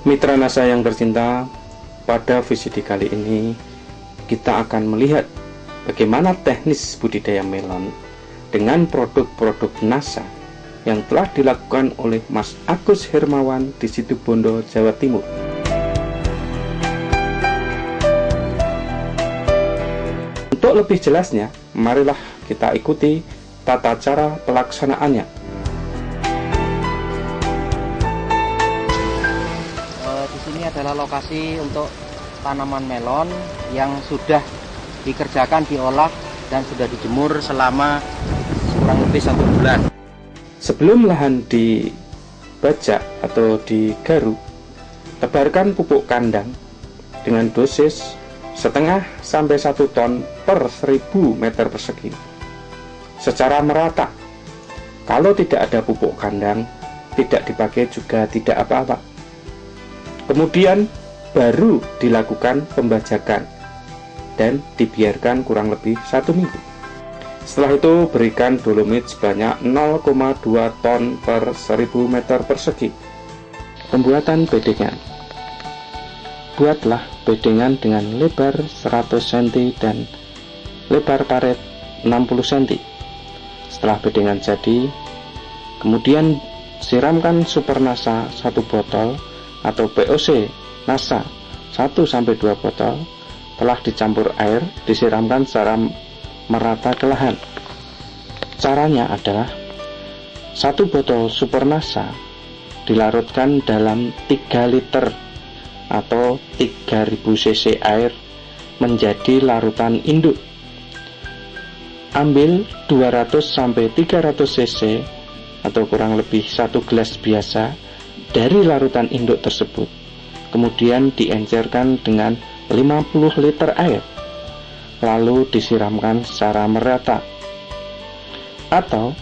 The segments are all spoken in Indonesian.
Mitra NASA yang tercinta, pada VCD kali ini kita akan melihat bagaimana teknis budidaya melon dengan produk-produk NASA yang telah dilakukan oleh Mas Agus Hermawan di Situbondo, Jawa Timur. Untuk lebih jelasnya, marilah kita ikuti tata cara pelaksanaannya. Di sini adalah lokasi untuk tanaman melon yang sudah dikerjakan, diolah, dan sudah dijemur selama kurang lebih 1 bulan. Sebelum lahan dibajak atau digaruk, tebarkan pupuk kandang dengan dosis setengah sampai 1 ton per 1000 meter persegi secara merata. Kalau tidak ada pupuk kandang, tidak dipakai juga tidak apa-apa. Kemudian baru dilakukan pembajakan dan dibiarkan kurang lebih 1 minggu. Setelah itu berikan dolomit sebanyak 0,2 ton per 1000 meter persegi. Pembuatan bedengan. Buatlah bedengan dengan lebar 100 cm dan lebar karet 60 cm. Setelah bedengan jadi, kemudian siramkan Super NASA 1 botol atau POC NASA 1-2 botol. Telah dicampur air, disiramkan secara merata ke lahan. Caranya adalah 1 botol Super NASA dilarutkan dalam 3 liter atau 3000 cc air menjadi larutan induk. Ambil 200-300 cc atau kurang lebih 1 gelas biasa dari larutan induk tersebut. Kemudian diencerkan dengan 50 liter air, lalu disiramkan secara merata. Atau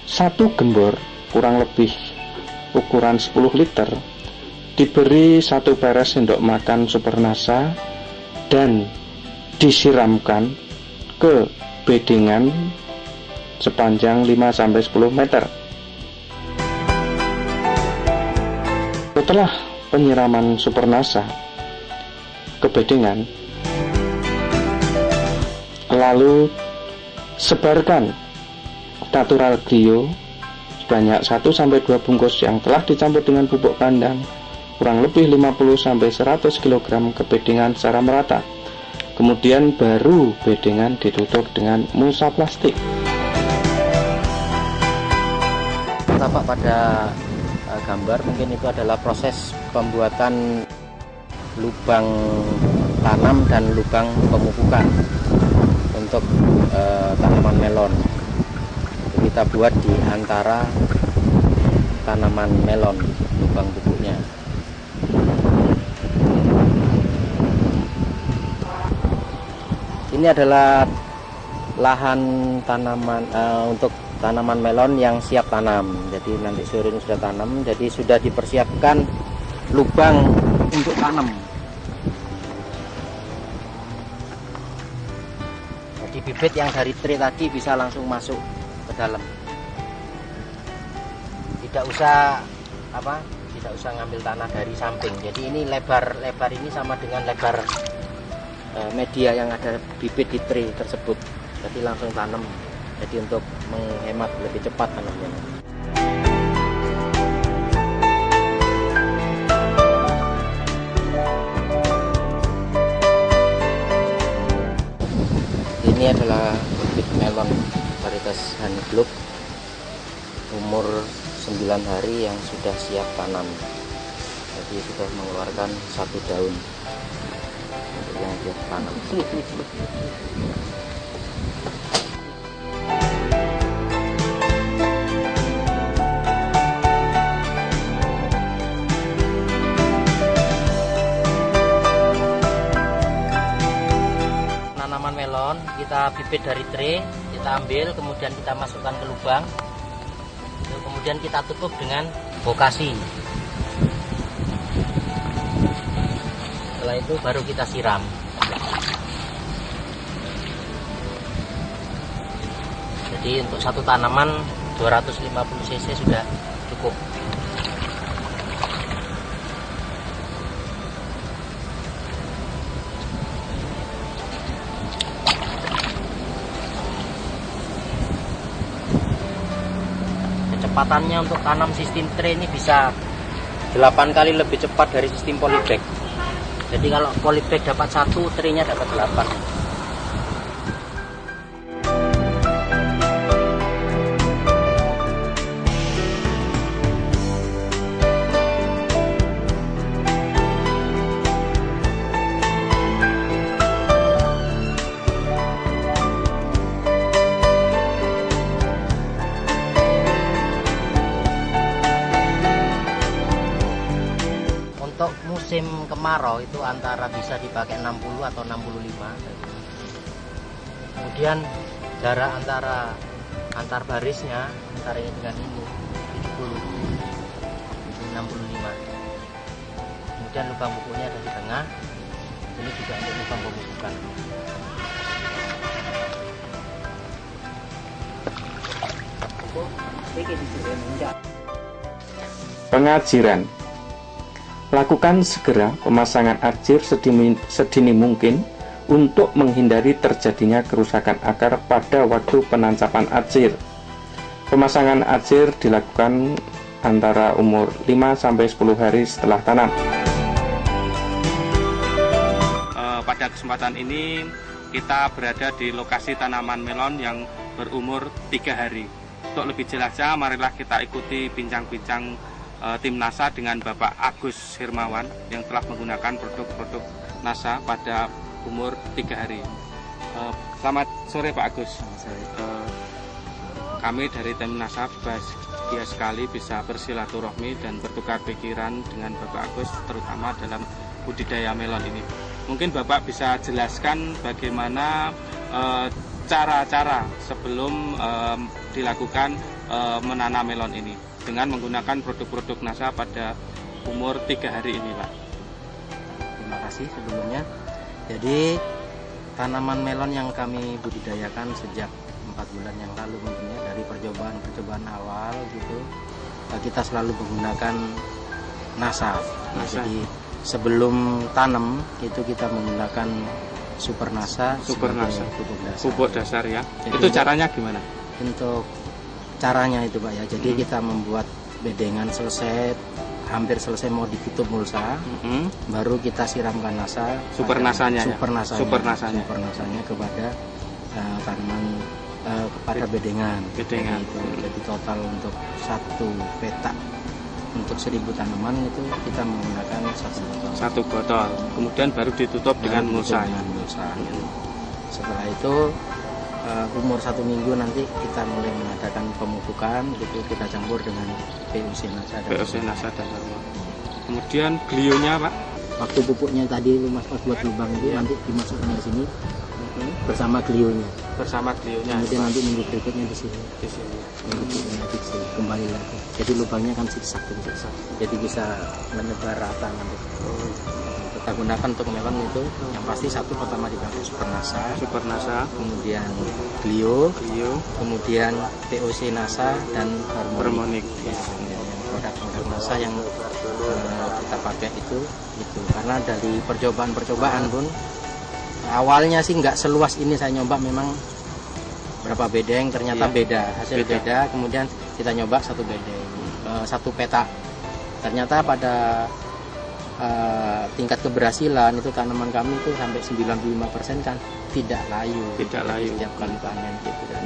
1 gembor kurang lebih ukuran 10 liter diberi 1 peres sendok makan Super NASA dan disiramkan ke bedengan sepanjang 5-10 meter. Setelah penyiraman Super NASA ke bedengan, lalu sebarkan natural grio sebanyak 1-2 bungkus yang telah dicampur dengan pupuk kandang kurang lebih 50-100 kg ke bedengan secara merata. Kemudian baru bedengan ditutup dengan mulsa plastik. Tampak pada gambar mungkin itu adalah proses pembuatan lubang tanam dan lubang pemupukan untuk tanaman melon. Kita buat di antara tanaman melon lubang pupuknya. Ini adalah lahan tanaman untuk tanaman melon yang siap tanam. Jadi nanti sore ini sudah tanam, jadi sudah dipersiapkan lubang untuk tanam. Jadi bibit yang dari tray tadi bisa langsung masuk ke dalam. Tidak usah ngambil tanah dari samping. Jadi ini lebar ini sama dengan lebar media yang ada bibit di tray tersebut. Jadi langsung tanam. Jadi untuk menghemat lebih cepat tanamnya. Ini adalah bibit melon varietas Honey Globe umur 9 hari yang sudah siap tanam. Jadi sudah mengeluarkan 1 daun untuk yang dia tanam. Tanaman melon kita bibit dari tray, kita ambil, kemudian kita masukkan ke lubang, kemudian kita tutup dengan bokasi. Setelah itu baru kita siram. Jadi untuk satu tanaman 250 cc sudah cukup. kecepatannya untuk tanam sistem tray ini bisa 8 kali lebih cepat dari sistem polybag. Jadi kalau polybag dapat 1, traynya dapat 8. Untuk musim kemarau itu antara bisa dipakai 60 atau 65. Kemudian jarak antar barisnya antara ini dengan ini 70, 65. Kemudian lubang pupuknya ada di tengah. Ini juga untuk lubang pemupukan. Pengajiran. Lakukan segera pemasangan ajir sedini mungkin untuk menghindari terjadinya kerusakan akar pada waktu penancapan ajir. Pemasangan ajir dilakukan antara umur 5-10 hari setelah tanam. Pada kesempatan ini kita berada di lokasi tanaman melon yang berumur 3 hari. Untuk lebih jelasnya, marilah kita ikuti bincang-bincang tim NASA dengan Bapak Agus Hermawan yang telah menggunakan produk-produk NASA pada umur 3 hari. Selamat sore Pak Agus. Kami dari tim NASA bahagia sekali bisa bersilaturahmi dan bertukar pikiran dengan Bapak Agus, terutama dalam budidaya melon ini. Mungkin Bapak bisa jelaskan bagaimana cara-cara sebelum dilakukan menanam melon ini dengan menggunakan produk-produk NASA pada umur 3 hari ini, Pak. Terima kasih sebelumnya. Jadi tanaman melon yang kami budidayakan sejak 4 bulan yang lalu mungkin ya, dari percobaan awal gitu, kita selalu menggunakan NASA. Jadi sebelum tanam itu kita menggunakan Super NASA, pupuk dasar ya. Jadi, itu caranya gimana? Untuk caranya itu Pak ya, jadi kita membuat bedengan hampir selesai mau ditutup mulsa, baru kita siramkan NASA, super nasanya kepada tanaman kepada bedengan. Itu. Jadi total untuk 1 petak untuk 1000 tanaman itu kita menggunakan 1 botol. Kemudian baru ditutup dengan mulsa. Gitu. Setelah itu umur 1 minggu nanti kita mulai mengadakan pemupukan, gitu kita campur dengan POC NASA dan hormon. Kemudian glionya Pak, waktu pupuknya tadi Mas buat lubang itu nanti dimasukkan di sini bersama glionya. Kemudian nanti minggu berikutnya di sini. Kembali lagi. Jadi lubangnya kan zigzag. Jadi bisa menyebar rata nanti. Kita gunakan untuk melon itu yang pasti satu pertama dipakai Super NASA, kemudian Glio, kemudian POC NASA dan Harmonic. Ya, produk-produk NASA yang kita pakai itu karena dari percobaan pun awalnya sih nggak seluas ini saya nyoba, memang berapa bedeng ternyata hasil beda. Kemudian kita nyoba 1 bedeng, 1 petak, ternyata pada tingkat keberhasilan itu tanaman kami itu sampai 95% kan tidak layu setiap kali panen gitu kan.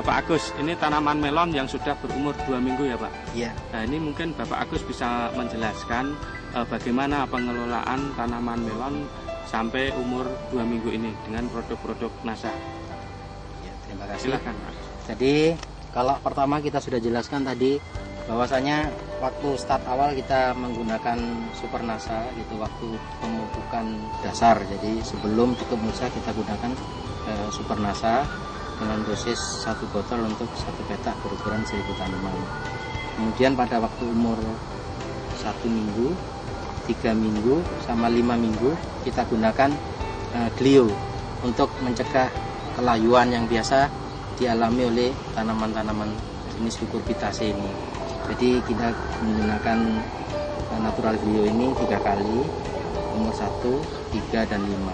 Pak Agus, ini tanaman melon yang sudah berumur 2 minggu ya Pak? Iya. Nah ini mungkin Bapak Agus bisa menjelaskan bagaimana pengelolaan tanaman melon sampai umur 2 minggu ini dengan produk-produk NASA. Ya, terima kasih. Silakan Pak. Jadi kalau pertama kita sudah jelaskan tadi bahwasanya waktu start awal kita menggunakan Super NASA gitu, waktu pemupukan dasar. Jadi sebelum tutup mulsa kita gunakan Super NASA dengan dosis 1 botol untuk 1 petak berukuran 1000 tanaman. Kemudian pada waktu umur 1 minggu 3 minggu sama 5 minggu kita gunakan Glio untuk mencegah kelayuan yang biasa dialami oleh tanaman-tanaman jenis Cucurbitaceae ini. Jadi kita menggunakan natural Glio ini 3 kali, umur 1, 3, dan 5.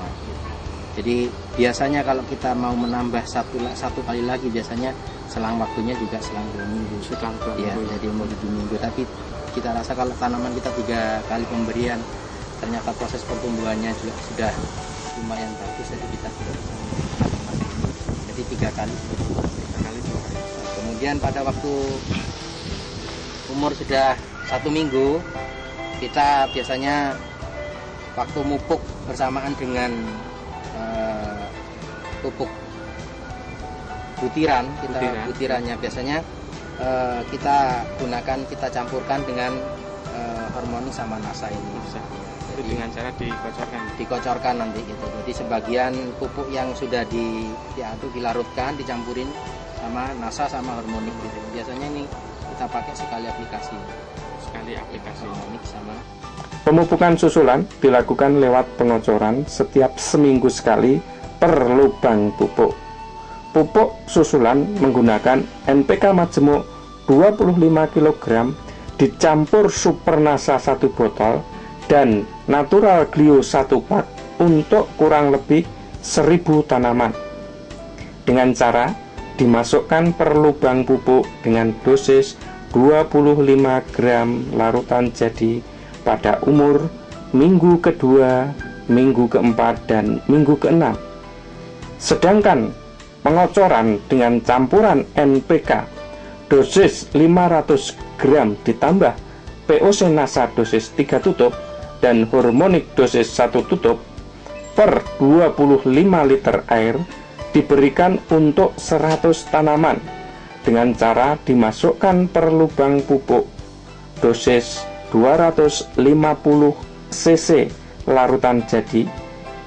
Jadi biasanya kalau kita mau menambah satu kali lagi, biasanya selang waktunya juga selang 2 minggu. Selang 2 ya, minggu. Jadi umur 7 minggu. Tapi kita rasa kalau tanaman kita 3 kali pemberian, ternyata proses pertumbuhannya juga sudah lumayan bagus, jadi kita sudah bisa menggunakan ini. Jadi 3 kali. Kemudian pada waktu umur sudah 1 minggu, kita biasanya waktu mupuk bersamaan dengan pupuk butirannya biasanya kita campurkan dengan Harmony sama Nasa ini. Jadi dengan cara dikocorkan nanti gitu. Jadi sebagian pupuk yang sudah dilarutkan dicampurin sama Nasa sama Harmony gitu. Biasanya ini kita pakai sekali aplikasi Harmony sama. Pemupukan susulan dilakukan lewat pengocoran setiap seminggu sekali per lubang pupuk. Pupuk susulan menggunakan NPK majemuk 25 kg dicampur Super Nasa 1 botol dan Natural Glio 1 pak untuk kurang lebih 1000 tanaman. Dengan cara dimasukkan per lubang pupuk dengan dosis 25 gram larutan jadi pada umur minggu kedua, minggu keempat, dan minggu keenam. Sedangkan pengocoran dengan campuran NPK dosis 500 gram ditambah POC Nasa dosis 3 tutup dan Harmonic dosis 1 tutup per 25 liter air diberikan untuk 100 tanaman dengan cara dimasukkan per lubang pupuk dosis 250 cc larutan jadi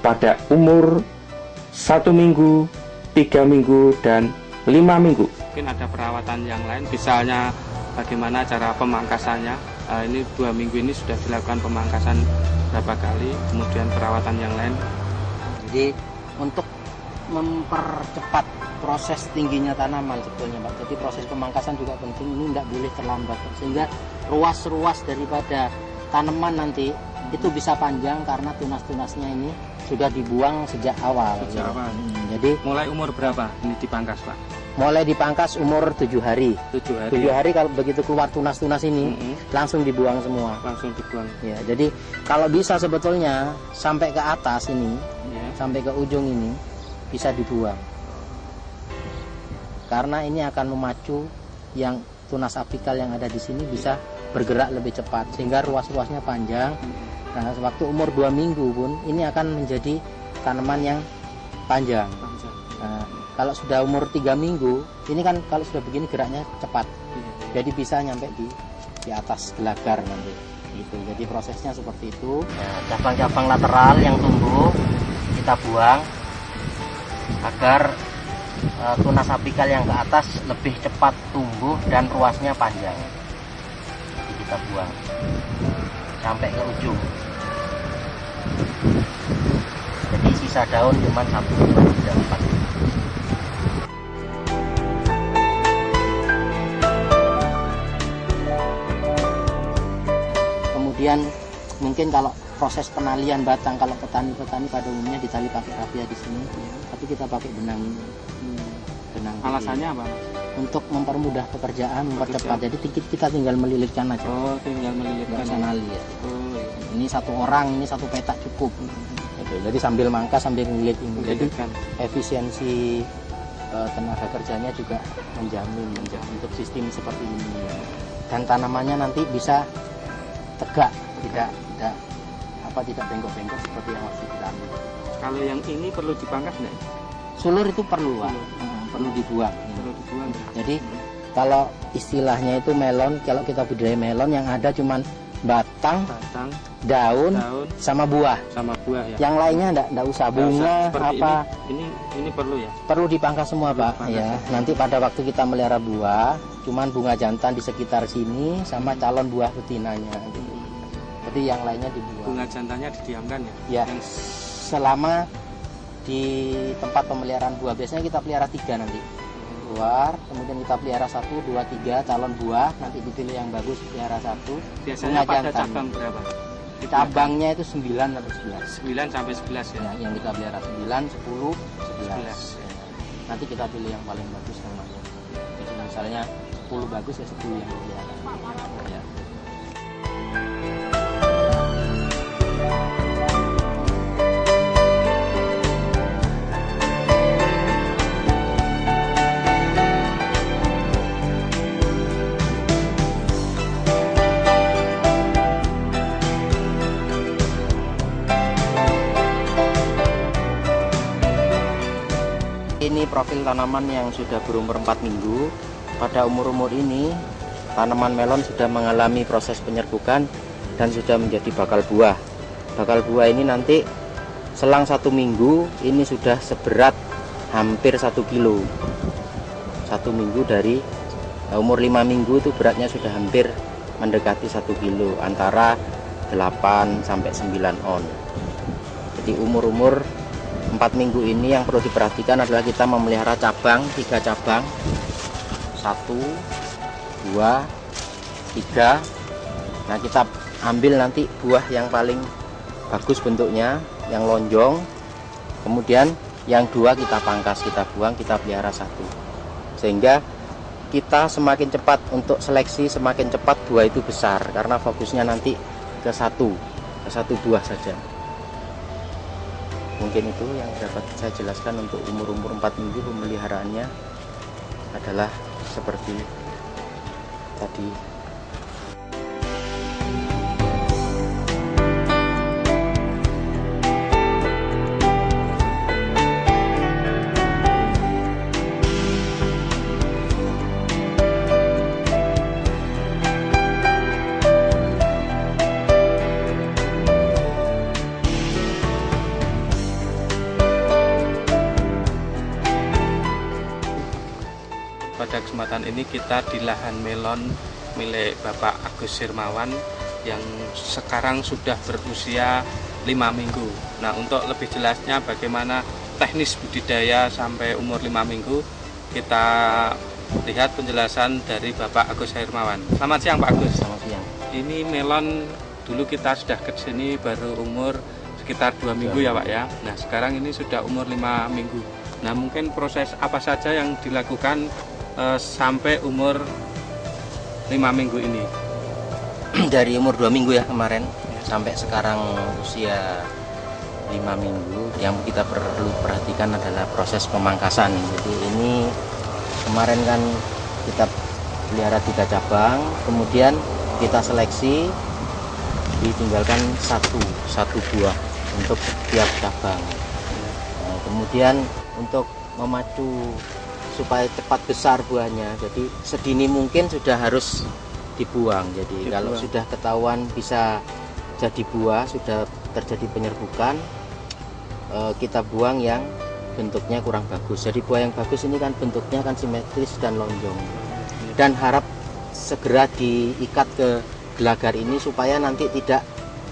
pada umur 1 minggu, 3 minggu, dan 5 minggu. Mungkin ada perawatan yang lain, misalnya bagaimana cara pemangkasannya. Ini 2 minggu ini sudah dilakukan pemangkasan berapa kali, kemudian perawatan yang lain. Jadi untuk mempercepat proses tingginya tanaman sebetulnya Pak. Jadi proses pemangkasan juga penting, ini tidak boleh terlambat sehingga ruas-ruas daripada tanaman nanti itu bisa panjang karena tunas-tunasnya ini sudah dibuang sejak awal. Jadi mulai umur berapa ini dipangkas Pak? Mulai dipangkas umur 7 hari. 7 hari kalau begitu keluar tunas-tunas ini langsung dibuang semua. Langsung dibuang. Ya, jadi kalau bisa sebetulnya sampai ke atas ini, sampai ke ujung ini bisa dibuang. Karena ini akan memacu yang tunas apikal yang ada di sini bisa bergerak lebih cepat sehingga ruas-ruasnya panjang. Nah, waktu umur 2 minggu pun ini akan menjadi tanaman yang panjang. Nah, kalau sudah umur 3 minggu, ini kan kalau sudah begini geraknya cepat. Jadi bisa nyampe di atas gelagar nanti. Gitu. Jadi prosesnya seperti itu. Cabang-cabang lateral yang tumbuh kita buang agar tunas apikal yang ke atas lebih cepat tumbuh dan ruasnya panjang. Jadi kita buang sampai ke ujung. Jadi sisa daun cuma 1, 2, 3, 4. Kemudian mungkin kalau proses penalian batang, kalau petani-petani pada umumnya ditali pakai rafia di sini, tapi kita pakai benang ini. Alasannya apa? Untuk mempermudah pekerjaan, mempercepat. Jadi kita tinggal melilitkan aja. Oh, tinggal melilitkan. Nggak usah nali ya. Oh, iya. Ini 1 orang, ini 1 petak cukup. Gitu. Jadi sambil mangkas sambil ngelilit ini. Jadi efisiensi tenaga kerjanya juga menjamin untuk sistem seperti ini. Dan tanamannya nanti bisa tegak, tidak bengkok-bengkok seperti yang harus ditanam. Kalau yang ini perlu dipangkas nggak? Sulur itu perlu, Pak. Perlu dibuang. Jadi kalau istilahnya itu melon, kalau kita budidaya melon yang ada cuman batang, daun, sama buah. Ya. Yang lainnya enggak usah, bunga apa. Ini perlu ya? Perlu dipangkas semua, Pak. Ya. Nanti pada waktu kita melihara buah, cuman bunga jantan di sekitar sini sama calon buah betinanya. Gitu. Nanti yang lainnya dibuang. Bunga jantannya didiamkan ya? Ya, selama di tempat pemeliharaan buah. Biasanya kita pelihara 3 nanti. Keluar, kemudian kita pelihara 1, 2, 3 calon buah. Nanti dipilih yang bagus, pelihara 1. Biasanya pada cabang berapa? Cabangnya itu 9 atau 11. 9 sampai 11 ya? Nah, yang kita pelihara 9, 10, 11. Nanti kita pilih yang paling bagus namanya. Jadi misalnya 10 bagus ya 10 yang pelihara. Ya. Ini profil tanaman yang sudah berumur 4 minggu. Pada umur-umur ini, tanaman melon sudah mengalami proses penyerbukan dan sudah menjadi bakal buah. Bakal buah ini nanti selang 1 minggu, ini sudah seberat hampir 1 kilo. 1 minggu dari umur 5 minggu itu beratnya sudah hampir mendekati 1 kilo, antara 8 sampai 9 on. Jadi umur-umur 4 minggu ini yang perlu diperhatikan adalah kita memelihara cabang, 3 cabang, 1, 2, 3. Nah, kita ambil nanti buah yang paling bagus bentuknya, yang lonjong. Kemudian yang 2 kita pangkas, kita buang, kita pelihara 1. Sehingga kita semakin cepat untuk seleksi, semakin cepat buah itu besar, karena fokusnya nanti ke satu buah saja. Mungkin itu yang dapat saya jelaskan untuk umur-umur 4 minggu pemeliharaannya adalah seperti tadi. Pada kesempatan ini kita di lahan melon milik Bapak Agus Hermawan yang sekarang sudah berusia 5 minggu. Nah, untuk lebih jelasnya bagaimana teknis budidaya sampai umur 5 minggu, kita lihat penjelasan dari Bapak Agus Hermawan. Selamat siang Pak Agus. Selamat siang. Ini melon dulu kita sudah ke sini baru umur sekitar 2 minggu ya Pak ya. Nah, sekarang ini sudah umur 5 minggu. Nah, mungkin proses apa saja yang dilakukan sampai umur 5 minggu ini? Dari umur 2 minggu ya kemarin sampai sekarang usia 5 minggu, yang kita perlu perhatikan adalah proses pemangkasan. Jadi ini kemarin kan kita pelihara 3 cabang, kemudian kita seleksi, ditinggalkan satu buah untuk setiap cabang. Nah, kemudian untuk memacu supaya cepat besar buahnya, jadi sedini mungkin sudah harus dibuang. Jadi kalau sudah ketahuan bisa jadi buah, sudah terjadi penyerbukan, kita buang yang bentuknya kurang bagus. Jadi buah yang bagus ini kan bentuknya kan simetris dan lonjong, dan harap segera diikat ke gelagar ini supaya nanti tidak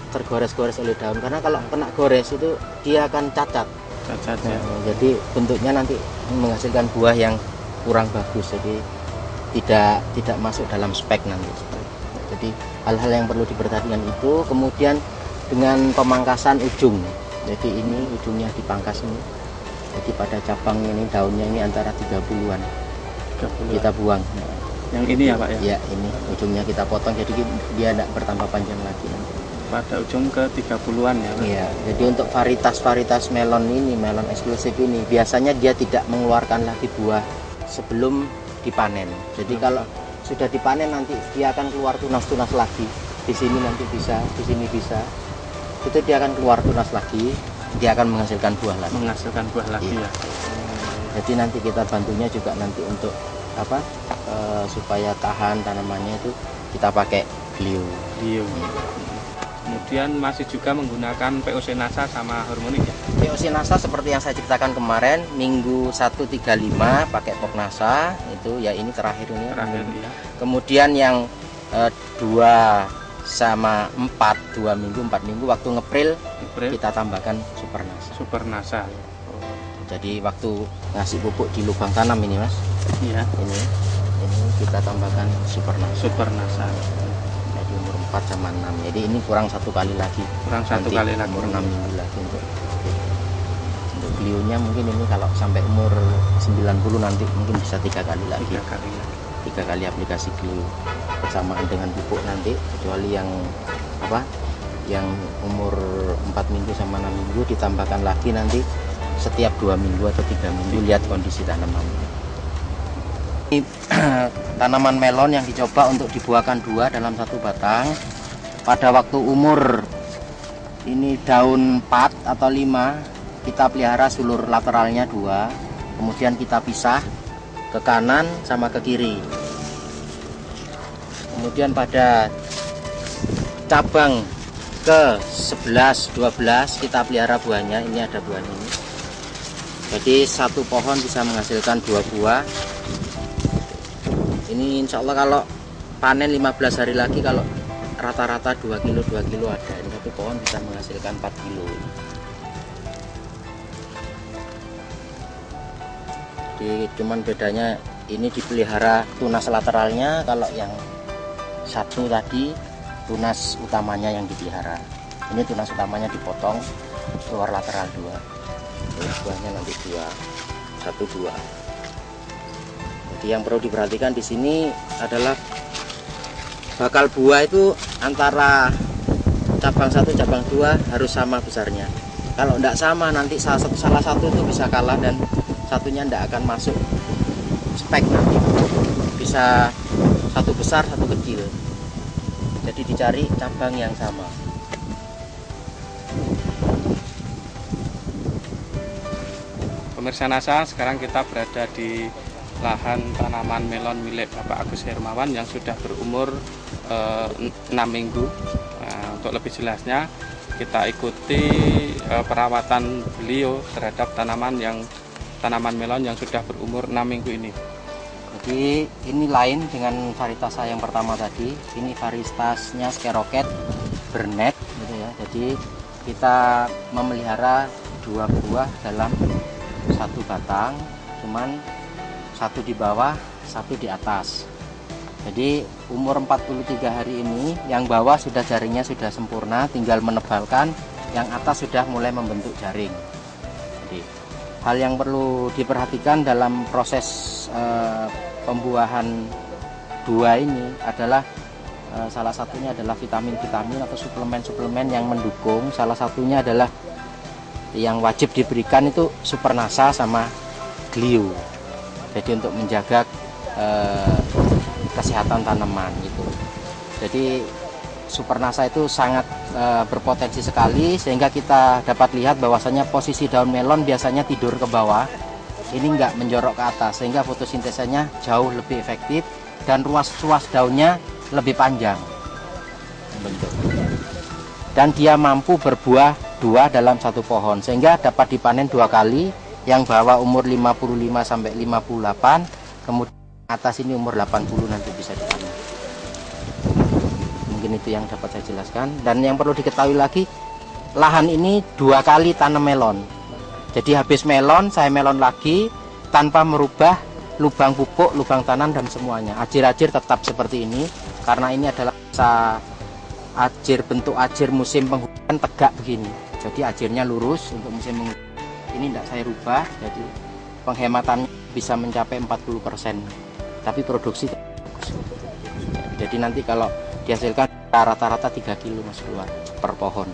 tergores-gores oleh daun, karena kalau kena gores itu dia akan cacat. Ya. Jadi bentuknya nanti menghasilkan buah yang kurang bagus, jadi tidak masuk dalam spek nanti. Jadi hal-hal yang perlu diperhatikan itu. Kemudian dengan pemangkasan ujung, jadi ini ujungnya dipangkas ini. Jadi pada cabang ini daunnya ini antara 30-an kita buang. Yang ini ya Pak ya? Ya, ini ujungnya kita potong, jadi dia tidak bertambah panjang lagi nanti. Pada ujung ke 30-an ya Pak? Iya, jadi untuk varietas melon ini, melon eksklusif ini, biasanya dia tidak mengeluarkan lagi buah sebelum dipanen. Jadi kalau sudah dipanen nanti dia akan keluar tunas-tunas lagi. Di sini nanti bisa, di sini bisa. Itu dia akan keluar tunas lagi, dia akan menghasilkan buah lagi. Menghasilkan buah lagi iya. Ya. Jadi nanti kita bantunya juga nanti untuk apa? Supaya tahan tanamannya itu kita pakai glio. Kemudian masih juga menggunakan POC NASA sama hormonik ya? POC NASA seperti yang saya ceritakan kemarin, minggu 135 pakai pok NASA, itu ya ini terakhir ini. Ya. Kemudian yang 2 sama 2 minggu 4 minggu waktu ngepril kita tambahkan Supernasa. Jadi waktu ngasih pupuk di lubang tanam ini Mas, Iya. ini kita tambahkan Supernasa. Jadi umur 4 sama 6. Jadi ini kurang 1 kali lagi. Umur 6 minggu lagi untuk beliaunya. Mungkin ini kalau sampai umur 90 nanti mungkin bisa 3 kali lagi. 3 kali aplikasi glio bersamaan dengan pupuk nanti, kecuali yang yang umur 4 minggu sama 6 minggu ditambahkan lagi nanti setiap 2 minggu atau 3 minggu, lihat kondisi tanaman. Ini tanaman melon yang dicoba untuk dibuahkan 2 dalam 1 batang. Pada waktu umur ini daun 4 atau 5, kita pelihara sulur lateralnya 2, kemudian kita pisah ke kanan sama ke kiri. Kemudian pada cabang ke 11, 12 kita pelihara buahnya. Ini ada buahnya ini. Jadi 1 pohon bisa menghasilkan 2 buah. Ini insya Allah kalau panen 15 hari lagi, kalau rata-rata 2 kilo ada. Ini 1 pohon bisa menghasilkan 4 kilo. Jadi cuman bedanya ini dipelihara tunas lateralnya, kalau yang satu tadi tunas utamanya yang dipelihara. Ini tunas utamanya dipotong, keluar lateral 2. Buahnya nanti 1, 2. Jadi yang perlu diperhatikan di sini adalah bakal buah itu antara cabang 1 cabang 2 harus sama besarnya. Kalau tidak sama nanti salah satu itu bisa kalah dan satunya tidak akan masuk spek, nanti bisa 1 besar 1 kecil. Jadi dicari cabang yang sama. Pemirsa NASA, sekarang kita berada di lahan tanaman melon milik Bapak Agus Hermawan yang sudah berumur 6 minggu. Nah, untuk lebih jelasnya kita ikuti perawatan beliau terhadap tanaman melon yang sudah berumur 6 minggu ini. Jadi ini lain dengan varietas yang pertama tadi. Ini varietasnya Skeroket Bernet gitu ya. Jadi kita memelihara 2 buah dalam 1 batang, cuman 1 di bawah 1 di atas. Jadi umur 43 hari ini yang bawah sudah jaringnya sudah sempurna, tinggal menebalkan, yang atas sudah mulai membentuk jaring. Jadi hal yang perlu diperhatikan dalam proses pembuahan buah ini adalah salah satunya adalah vitamin-vitamin atau suplemen-suplemen yang mendukung. Salah satunya adalah yang wajib diberikan itu Supernasa sama glio. Jadi untuk menjaga kesehatan tanaman gitu. Jadi Supernasa itu sangat berpotensi sekali, sehingga kita dapat lihat bahwasanya posisi daun melon biasanya tidur ke bawah, ini enggak menjorok ke atas, sehingga fotosintesanya jauh lebih efektif dan ruas-ruas daunnya lebih panjang bentuk. Dan dia mampu berbuah 2 dalam 1 pohon, sehingga dapat dipanen 2 kali. Yang bawah umur 55 sampai 58, kemudian atas ini umur 80 nanti bisa dipanen. Mungkin itu yang dapat saya jelaskan. Dan yang perlu diketahui lagi, lahan ini 2 kali tanam melon. Jadi habis melon, saya melon lagi tanpa merubah lubang pupuk, lubang tanam dan semuanya. Ajir-ajir tetap seperti ini, karena ini adalah bentuk ajir musim penghujan tegak begini. Jadi ajirnya lurus untuk musim penghujan. Ini tidak saya rubah, jadi penghematannya bisa mencapai 40%, tapi produksi bagus. Jadi nanti kalau dihasilkan rata-rata 3 kilo Mas keluar per pohon.